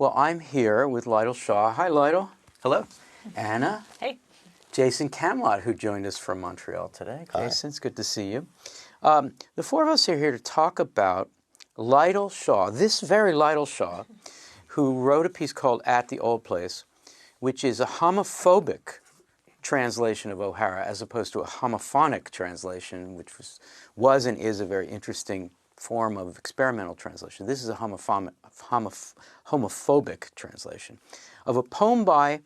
Well, I'm here with Lytle Shaw. Hi, Lytle. Hello. Anna. Hey. Jason Camlot, who joined us from Montreal today. Hi. Jason, it's good to see you. The four of us are here to talk about Lytle Shaw, this very Lytle Shaw, who wrote a piece called At the Old Place, which is a homophobic translation of O'Hara as opposed to a homophonic translation, which was and is a very interesting form of experimental translation. This is a homophobic translation of a poem by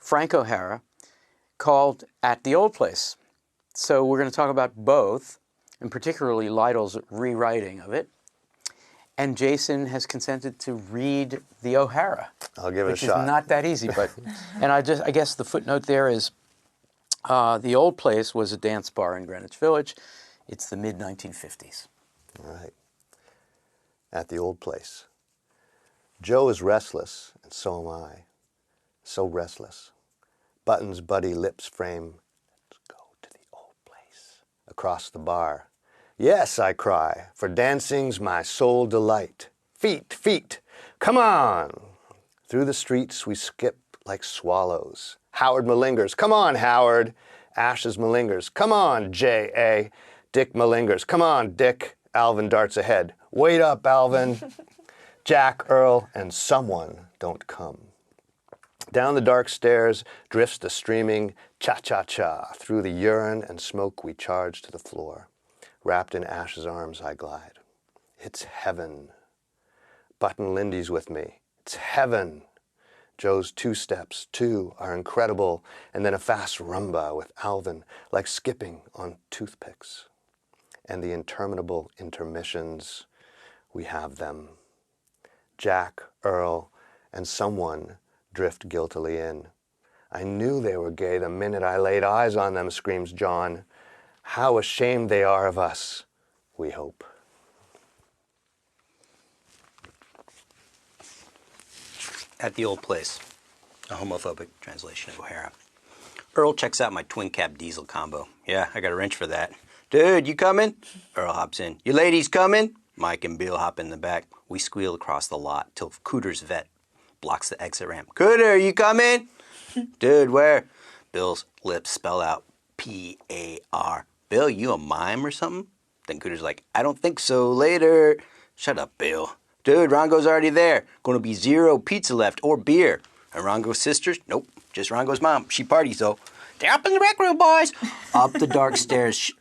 Frank O'Hara called At the Old Place. So we're going to talk about both, and particularly Lytle's rewriting of it. And Jason has consented to read the O'Hara. I'll give it a shot. Which is not that easy, but and I guess the footnote there is the Old Place was a dance bar in Greenwich Village. It's the mid-1950s. All right. At the Old Place. Joe is restless, and so am I. So restless. Button's buddy lips frame. Let's go to the old place. Across the bar. Yes, I cry, for dancing's my sole delight. Feet, feet, come on! Through the streets we skip like swallows. Howard malingers. Come on, Howard. Ashes malingers. Come on, J.A. Dick malingers. Come on, Dick. Alvin darts ahead. Wait up, Alvin. Jack, Earl, and someone don't come. Down the dark stairs drifts the streaming cha-cha-cha. Through the urine and smoke we charge to the floor. Wrapped in Ash's arms I glide. It's heaven. Button Lindy's with me. It's heaven. Joe's two steps, too, are incredible, and then a fast rumba with Alvin, like skipping on toothpicks. And the interminable intermissions, we have them. Jack, Earl, and someone drift guiltily in. I knew they were gay the minute I laid eyes on them, screams John. How ashamed they are of us, we hope. At the Old Place, a homophobic translation of O'Hara. Earl checks out my twin cab diesel combo. Yeah, I got a wrench for that. Dude, you coming? Earl hops in. You ladies coming? Mike and Bill hop in the back. We squeal across the lot till Cooter's vet blocks the exit ramp. Cooter, you coming? Dude, where? Bill's lips spell out P-A-R. Bill, you a mime or something? Then Cooter's like, I don't think so. Later. Shut up, Bill. Dude, Rongo's already there. Gonna be 0 pizza left or beer. And Rongo's sisters? Nope, just Rongo's mom. She parties, though. They're up in the rec room, boys. Up the dark stairs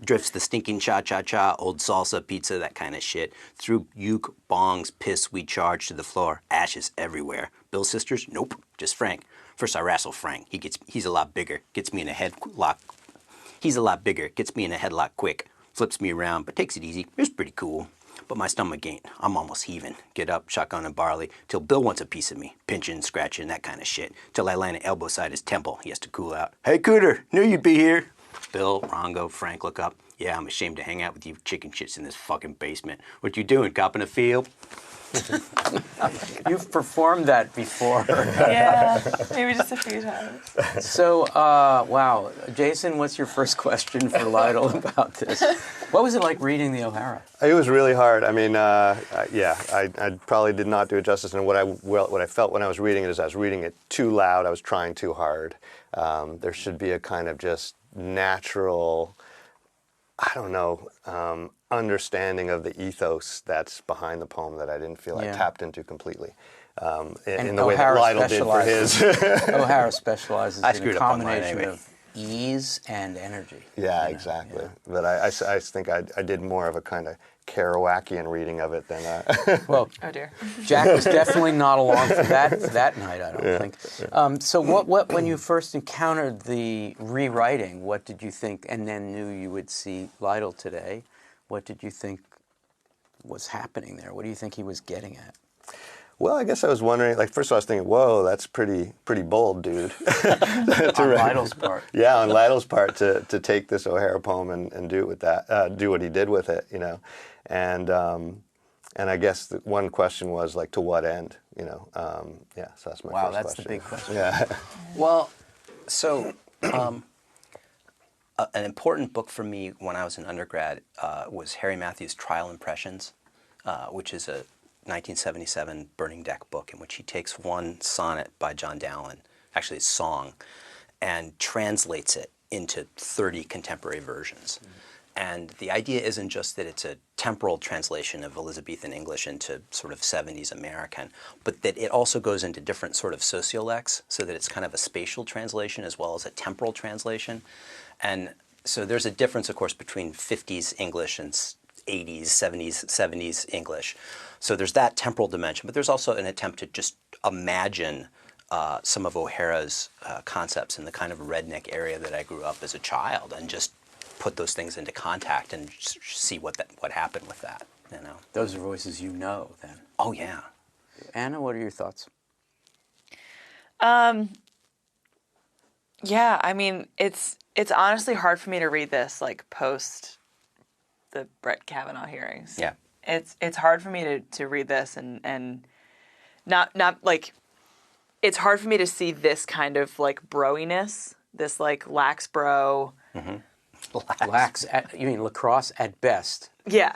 drifts the stinking cha-cha-cha, old salsa, pizza, that kind of shit. Through uke, bongs, piss, we charge to the floor. Ashes everywhere. Bill's sisters? Nope, just Frank. First I wrestle Frank. He's a lot bigger. Gets me in a headlock. He's a lot bigger. Gets me in a headlock quick. Flips me around, but takes it easy. It's pretty cool. But my stomach ain't. I'm almost heaving. Get up, shotgun and barley, till Bill wants a piece of me. Pinching, scratching, that kind of shit. Till I land an elbow side his temple. He has to cool out. Hey, Cooter, knew you'd be here. Bill, Rongo, Frank look up. Yeah, I'm ashamed to hang out with you chicken shits in this fucking basement. What you doing, copping a field? You've performed that before. Yeah, maybe just a few times. So, wow. Jason, what's your first question for Lytle about this? What was it like reading the O'Hara? It was really hard. I mean, I probably did not do it justice. And what I felt when I was reading it is I was reading it too loud. I was trying too hard. There should be a kind of just natural, I don't know, understanding of the ethos that's behind the poem that I didn't feel I tapped into completely. In the way that Lytle did for his. O'Hara specializes in a combination anyway. of ease and energy. Yeah, exactly. Yeah. But I think I did more of a kind of Kerouacian reading of it than... Well, oh dear. Jack was definitely not along for that night, I don't think. So what when you first encountered the rewriting, what did you think, and then knew you would see Lytle today, what did you think was happening there? What do you think he was getting at? Well, I guess I was wondering, like, first of all, I was thinking, whoa, that's pretty bold, dude. On Lytle's part. Yeah, on Lytle's part to take this O'Hara poem and do it with that, do what he did with it, you know. And I guess the one question was, like, to what end, you know. Yeah, so that's my first question. Wow, that's the big question. Yeah. Well, so an important book for me when I was an undergrad was Harry Matthews' Trial Impressions, which is a 1977 Burning Deck book in which he takes one sonnet by John Dowland, actually a song, and translates it into 30 contemporary versions. And the idea isn't just that it's a temporal translation of Elizabethan English into sort of 70s American, but that it also goes into different sort of sociolects, so that it's kind of a spatial translation as well as a temporal translation. And so there's a difference, of course, between 50s English and 80s, 70s English. So there's that temporal dimension, but there's also an attempt to just imagine some of O'Hara's concepts in the kind of redneck area that I grew up as a child, and just put those things into contact and see what happened with that. You know, those are voices you know, then. Oh yeah. Anna, what are your thoughts? Yeah, I mean, it's honestly hard for me to read this like post the Brett Kavanaugh hearings. Yeah. It's hard for me to read this and not like, it's hard for me to see this kind of like broiness, this like lax bro. Mm-hmm. Lax, you mean lacrosse at best? Yeah,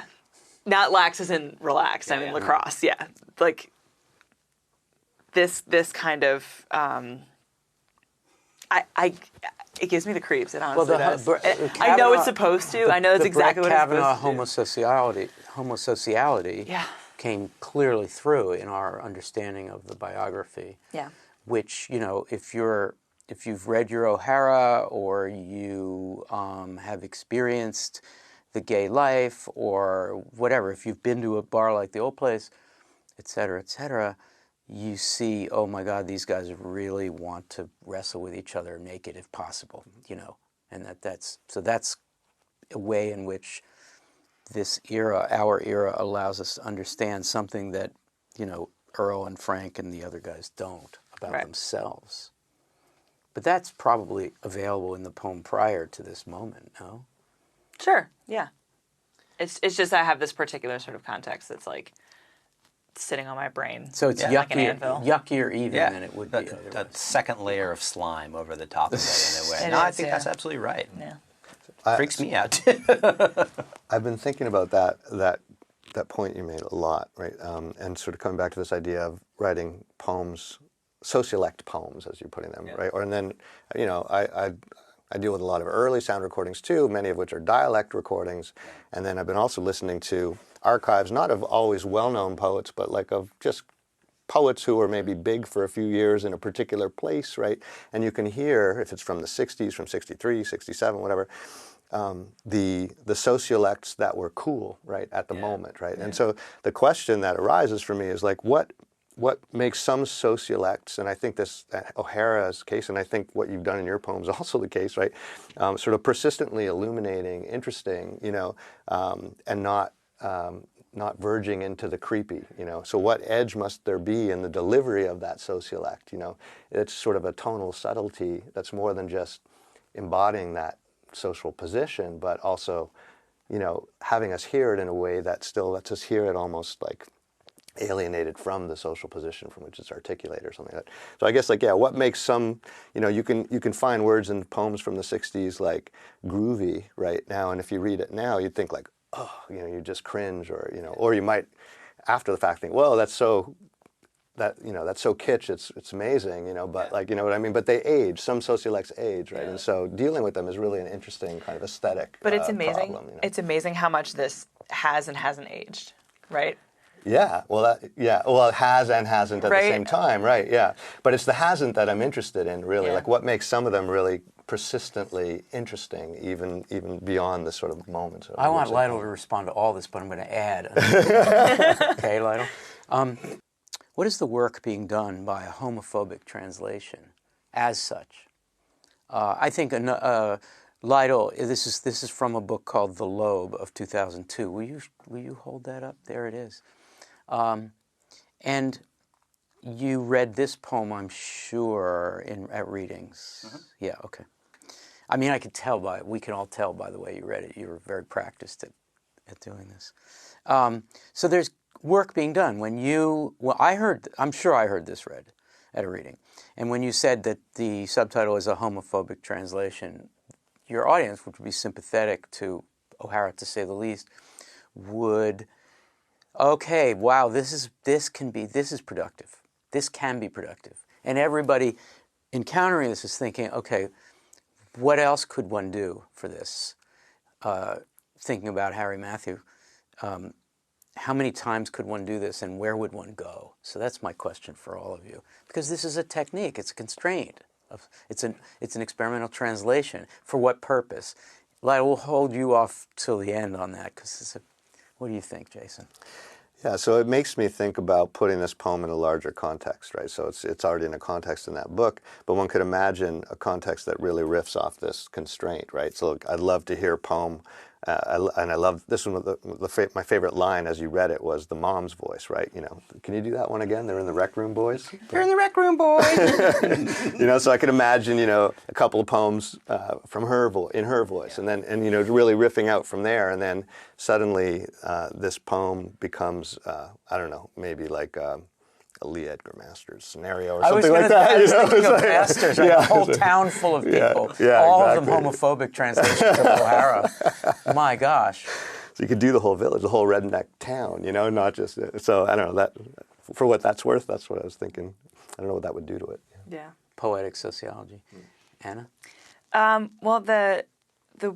not lax as in relaxed. I mean lacrosse. Yeah, like this kind of. It gives me the creeps. It honestly does. I know it's supposed to. I know it's exactly what it's supposed to do. Homosociality came clearly through in our understanding of the biography. Yeah. Which, you know, if you've read your O'Hara, or you have experienced the gay life or whatever, if you've been to a bar like the Old Place, et cetera, you see, oh my God, these guys really want to wrestle with each other naked if possible, you know, and that's a way in which this era, our era, allows us to understand something that, you know, Earl and Frank and the other guys don't about themselves. But that's probably available in the poem prior to this moment, no? Sure, yeah. It's just I have this particular sort of context that's like sitting on my brain. So it's like an anvil. yuckier even than it would be otherwise. That second layer of slime over the top of it in a way. It No, I is, think yeah. that's absolutely right. Yeah. Freaks me out. I've been thinking about that point you made a lot, right? And sort of coming back to this idea of writing poems, sociolect poems, as you're putting them, right? Or and then, you know, I deal with a lot of early sound recordings too, many of which are dialect recordings, and then I've been also listening to archives, not of always well-known poets, but like of just poets who are maybe big for a few years in a particular place, right? And you can hear, if it's from the 60s, from 63, 67, whatever, the sociolects that were cool, right, at the moment, right? And so the question that arises for me is like, what makes some sociolects, and I think this O'Hara's case, and I think what you've done in your poems is also the case, right? Sort of persistently illuminating, interesting, you know, and not verging into the creepy, you know. So what edge must there be in the delivery of that sociolect, you know? It's sort of a tonal subtlety that's more than just embodying that social position, but also, you know, having us hear it in a way that still lets us hear it almost like alienated from the social position from which it's articulated or something like that. So I guess like, yeah, what makes some, you know, you can find words in poems from the 60s like groovy right now, and if you read it now, you'd think like, oh, you know, you just cringe, or, you know, or you might after the fact think, well, that's so kitsch, it's amazing, you know, but like, you know what I mean? But they age, some sociolects age, right? And so dealing with them is really an interesting kind of aesthetic But it's amazing. problem, you know? It's amazing how much this has and hasn't aged, right? Yeah, well, it has and hasn't at the same time, right? Yeah, but it's the hasn't that I'm interested in, really. Like, what makes some of them really persistently interesting, even beyond the sort of moments. I want Lytle to respond to all this, but I'm going to add. Okay, Lytle. What is the work being done by a homophobic translation, as such? I think Lytle. This is from a book called The Lobe of 2002. Will you hold that up? There it is. And you read this poem, I'm sure, at readings. Mm-hmm. Yeah, okay. I mean, we can all tell by the way you read it. You were very practiced at doing this. So there's work being done. I'm sure I heard this read at a reading. And when you said that the subtitle is a homophobic translation, your audience, which would be sympathetic to O'Hara to say the least, would okay, wow, this is productive. This can be productive. And everybody encountering this is thinking, okay, what else could one do for this? Thinking about Harry Matthew, how many times could one do this and where would one go? So that's my question for all of you. Because this is a technique, it's a constraint. It's an experimental translation. For what purpose? Lytle will hold you off till the end on that. What do you think, Jason? Yeah, so it makes me think about putting this poem in a larger context, right? So it's already in a context in that book, but one could imagine a context that really riffs off this constraint, right? So I'd love to hear a poem, and I love this one. My favorite line as you read it was the mom's voice, right? You know, can you do that one again? They're in the rec room, boys. They're in the rec room, boys. You know, so I could imagine, you know, a couple of poems from her in her voice, and then you know, really riffing out from there, and then suddenly this poem becomes I don't know, maybe like a Lee Edgar Masters scenario or something like that. I was thinking of Masters, right? Yeah. A whole town full of people, all of them homophobic translations of O'Hara. My gosh. So you could do the whole village, the whole redneck town, you know, not just, so I don't know, that, for what that's worth, that's what I was thinking. I don't know what that would do to it. Yeah. Poetic sociology. Anna? Well, the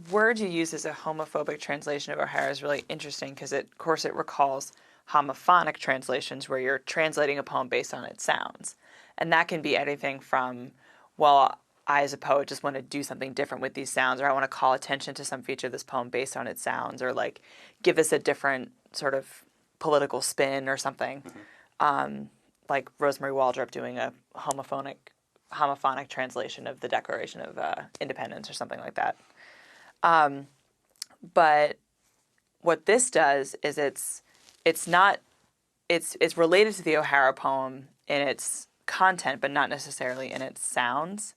word you use as a homophobic translation of O'Hara is really interesting because, of course, it recalls homophonic translations where you're translating a poem based on its sounds. And that can be anything from, well, I as a poet just want to do something different with these sounds, or I want to call attention to some feature of this poem based on its sounds, or like give this a different sort of political spin or something. Like Rosemary Waldrop doing a homophonic translation of the Declaration of Independence or something like that. But what this does is it's related to the O'Hara poem in its content, but not necessarily in its sounds,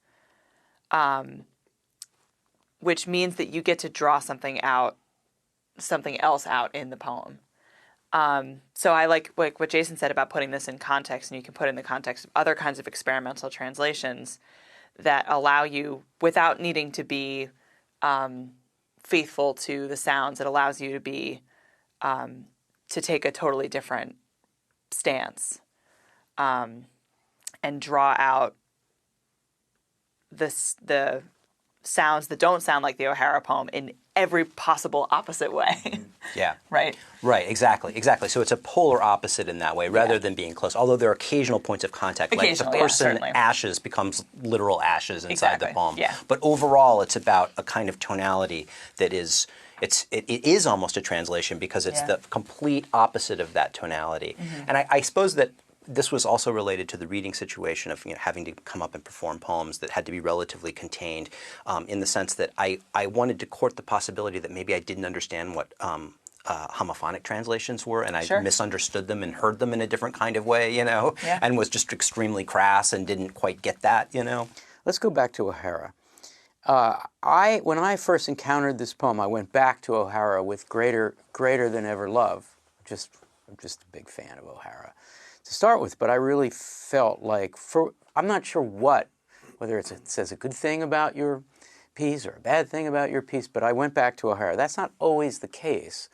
which means that you get to draw something else out in the poem. So I like what Jason said about putting this in context, and you can put it in the context of other kinds of experimental translations that allow you, without needing to be faithful to the sounds, it allows you to be to take a totally different stance and draw out the sounds that don't sound like the O'Hara poem in every possible opposite way. Yeah. Right? Right, exactly. So it's a polar opposite in that way, rather than being close. Although there are occasional points of contact, like the person ashes becomes literal ashes inside the poem. Yeah. But overall, it's about a kind of tonality that is, it is almost a translation because it's the complete opposite of that tonality. Mm-hmm. And I suppose that this was also related to the reading situation of having to come up and perform poems that had to be relatively contained, in the sense that I wanted to court the possibility that maybe I didn't understand what homophonic translations were, and I misunderstood them and heard them in a different kind of way, and was just extremely crass and didn't quite get that, Let's go back to O'Hara. When I first encountered this poem, I went back to O'Hara with greater than ever love. I'm just a big fan of O'Hara to start with, but I really felt like, I'm not sure whether it says a good thing about your piece or a bad thing about your piece, but I went back to O'Hara. That's not always the case.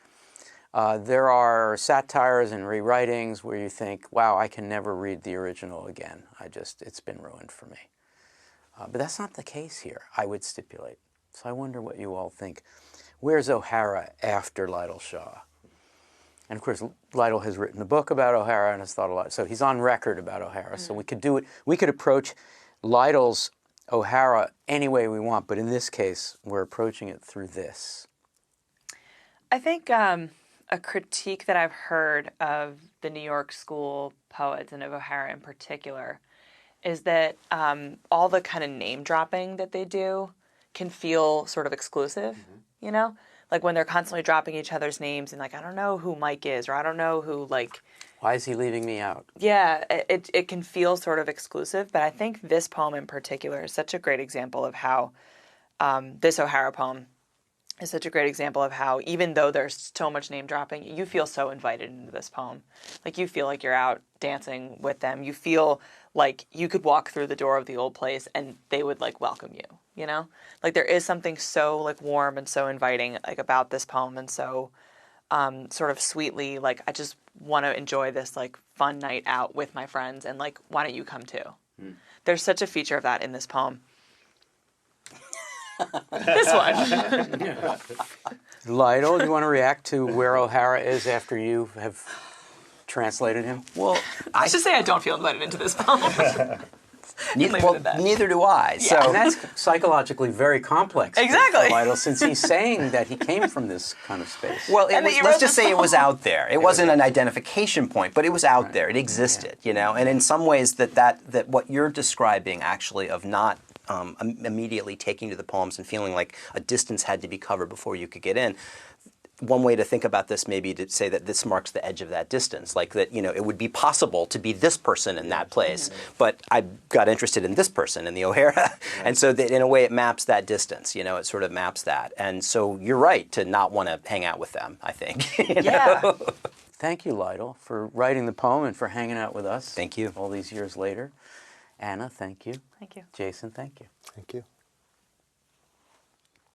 There are satires and rewritings where you think, wow, I can never read the original again. It's been ruined for me. But that's not the case here, I would stipulate. So I wonder what you all think. Where's O'Hara after Lytle Shaw? And of course, Lytle has written a book about O'Hara and has thought a lot. So he's on record about O'Hara. So we could do it. We could approach Lytle's O'Hara any way we want, but in this case, we're approaching it through this. I think a critique that I've heard of the New York School poets and of O'Hara in particular is that all the kind of name dropping that they do can feel sort of exclusive, Like when they're constantly dropping each other's names and like, I don't know who Mike is, or I don't know who Why is he leaving me out? Yeah, it can feel sort of exclusive, but I think this poem in particular is such a great example of how, this O'Hara poem is such a great example of how, even though there's so much name dropping, you feel so invited into this poem. Like you feel like you're out dancing with them. You feel like you could walk through the door of the old place and they would welcome you, Like there is something so warm and so inviting about this poem and so sort of sweetly, like, I just want to enjoy this like fun night out with my friends, and like, why don't you come too? There's such a feature of that in this poem. This one. Lytle, do you want to react to where O'Hara is after you have translated him? Well, I should say I don't feel invited into this poem. neither, leave it well, at that. neither do I. And So that's psychologically very complex Exactly. for Lytle, since he's saying that he came from this kind of space. well, And that you let's wrote just this say it was out there. It wasn't an identification point, but it was out there. It existed, you know. And in some ways, that what you're describing, actually, of not immediately taking to the poems and feeling like a distance had to be covered before you could get in. One way to think about this may be to say that this marks the edge of that distance, like that, you know, it would be possible to be this person in that place, but I got interested in this person in the O'Hara, and so that in a way it maps that distance, you know, it sort of maps that, and so you're right to not want to hang out with them, I think. You know? Yeah. Thank you, Lytle, for writing the poem and for hanging out with us. Thank you. All these years later. Anna, thank you. Thank you. Jason, thank you. Thank you.